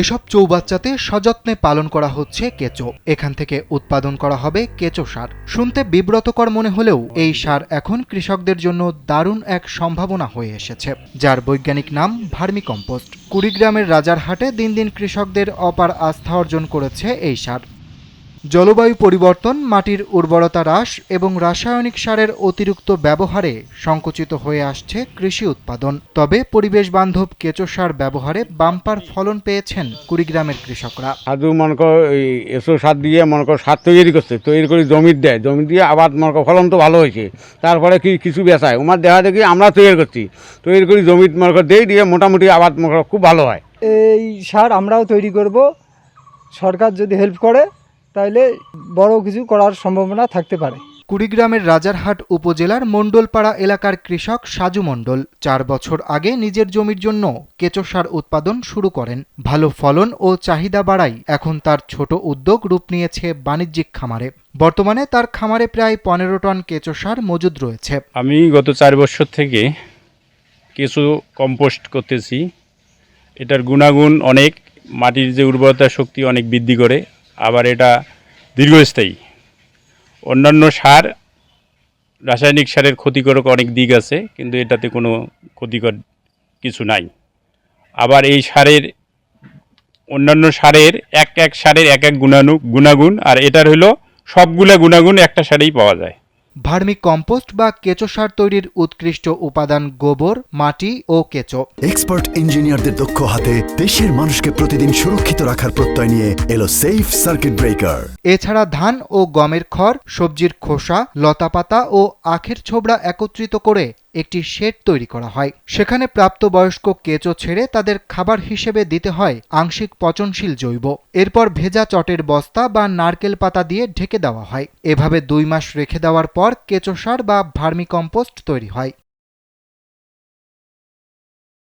এসব চৌবাচ্চাতে সযত্নে পালন করা হচ্ছে কেঁচো। এখান থেকে উৎপাদন করা হবে কেঁচো সার। শুনতে বিব্রতকর মনে হলেও এই সার এখন কৃষকদের জন্য দারুণ এক সম্ভাবনা হয়ে এসেছে, যার বৈজ্ঞানিক নাম ভার্মিকম্পোস্ট। কুড়িগ্রামের রাজারহাটে দিন দিন কৃষকদের অপার আস্থা অর্জন করেছে এই সার। জলবায়ু পরিবর্তন, মাটির উর্বরতা হ্রাস এবং রাসায়নিক সারের অতিরিক্ত ব্যবহারে সংকুচিত হয়ে আসছে কৃষি উৎপাদন। তবে পরিবেশ বান্ধব কেঁচো সার ব্যবহারে বাম্পার ফলন পেয়েছেন কুড়িগ্রামের কৃষকরা। সাধু মনে কর এসো সার দিয়ে মনে কর সার তৈরি করছে, তৈরি করে জমি দেয়, জমি দিয়ে আবার মনে কর ফলন তো ভালো হয়েছে। তারপরে কিছু বেচায় আমার দেখা দেখি আমরা তৈরি করছি, তৈরি করি জমি মনে কর দিয়ে মোটামুটি আবাদ মনে কর খুব ভালো হয়। এই সার আমরাও তৈরি করব, সরকার যদি হেল্প করে তাহলে বড় কিছু করার সম্ভাবনা থাকতে পারে। কুড়িগ্রামের রাজারহাট উপজেলার মণ্ডলপাড়া এলাকার কৃষক সাজু মণ্ডল 4 বছর আগে নিজের জমির জন্য কেঁচো সার উৎপাদন শুরু করেন। ভালো ফলন ও চাহিদা বাড়ায় এখন তার ছোট উদ্যোগ রূপ নিয়েছে বাণিজ্যিক খামারে। বর্তমানে তার খামারে প্রায় 15 টন কেঁচো সার মজুদ রয়েছে। আমি গত 4 বছর থেকে কেঁচো কম্পোস্ট করতেছি। এটার গুণাগুণ অনেক, মাটির যে উর্বরতা শক্তি অনেক বৃদ্ধি করে, আবার এটা দীর্ঘস্থায়ী। অন্যান্য সার, রাসায়নিক সারের ক্ষতিকারক অনেক দিক আছে, কিন্তু এটাতে কোনো ক্ষতিকর কিছু নাই। আবার এই সারের অন্যান্য সারের এক সারের এক গুণাগুণ, আর এটার হলো সবগুলা গুণাগুণ একটা সারেই পাওয়া যায়। ভার্মি কম্পোস্ট বা কেঁচো সার তৈরির উৎকৃষ্ট উপাদান গোবর, মাটি ও কেঁচো। এক্সপার্ট ইঞ্জিনিয়ারদের দক্ষ হাতে দেশের মানুষকে প্রতিদিন সুরক্ষিত রাখার প্রত্যয় নিয়ে এলো সেফ সার্কিট ব্রেকার। এছাড়া ধান ও গমের খড়, সবজির খোসা, লতাপাতা ও আখের ছোবড়া একত্রিত করে একটি শেড তৈরি করা হয়। সেখানে প্রাপ্তবয়স্ক কেঁচো ছেড়ে তাদের খাবার হিসেবে দিতে হয় আংশিক পচনশীল জৈব। এরপর ভেজা চটের বস্তা বা নারকেল পাতা দিয়ে ঢেকে দেওয়া হয়। এভাবে 2 মাস রেখে দেওয়ার পর কেঁচো সার বা ভার্মিকম্পোস্ট তৈরি হয়।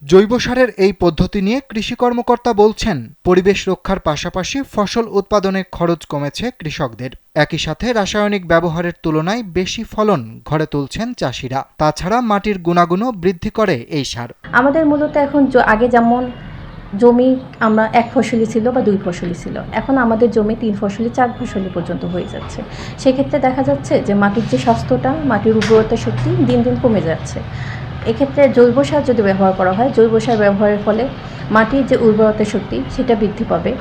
জৈব সারের এই পদ্ধতি নিয়ে কৃষি কর্মকর্তা বলছেন, পরিবেশ রক্ষার পাশাপাশি ফসল উৎপাদনে খরচ কমেছে কৃষকদের। একই সাথে রাসায়নিক ব্যবহারের তুলনায় বেশি ফলন ঘরে তুলছেন চাষিরা। তাছাড়া মাটির গুণাগুণও বৃদ্ধি করে এই সার। আমাদের মূলত এখন আগে যেমন জমি আমরা 1 ফসলি ছিল বা 2 ফসলি ছিল, এখন আমাদের জমি 3 ফসলি 4 ফসলি পর্যন্ত হয়ে যাচ্ছে। সেক্ষেত্রে দেখা যাচ্ছে যে মাটির যে স্বাস্থ্যটা, মাটির উর্বরতা শক্তি দিন দিন কমে যাচ্ছে। এক্ষেত্রে জৈব সার যদি ব্যবহার করা হয়, জৈব সার ব্যবহারের ফলে মাটির যে উর্বরতা শক্তি সেটা বৃদ্ধি পাবে।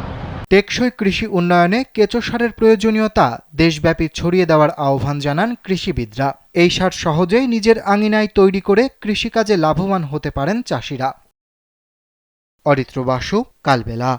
টেকসই কৃষি উন্নয়নে কেঁচো সারের প্রয়োজনীয়তা দেশব্যাপী ছড়িয়ে দেওয়ার আহ্বান জানান কৃষিবিদরা। এই সার সহজেই নিজের আঙিনায় তৈরি করে কৃষিকাজে লাভবান হতে পারেন চাষিরা। অরিত্র বাসু, কালবেলা।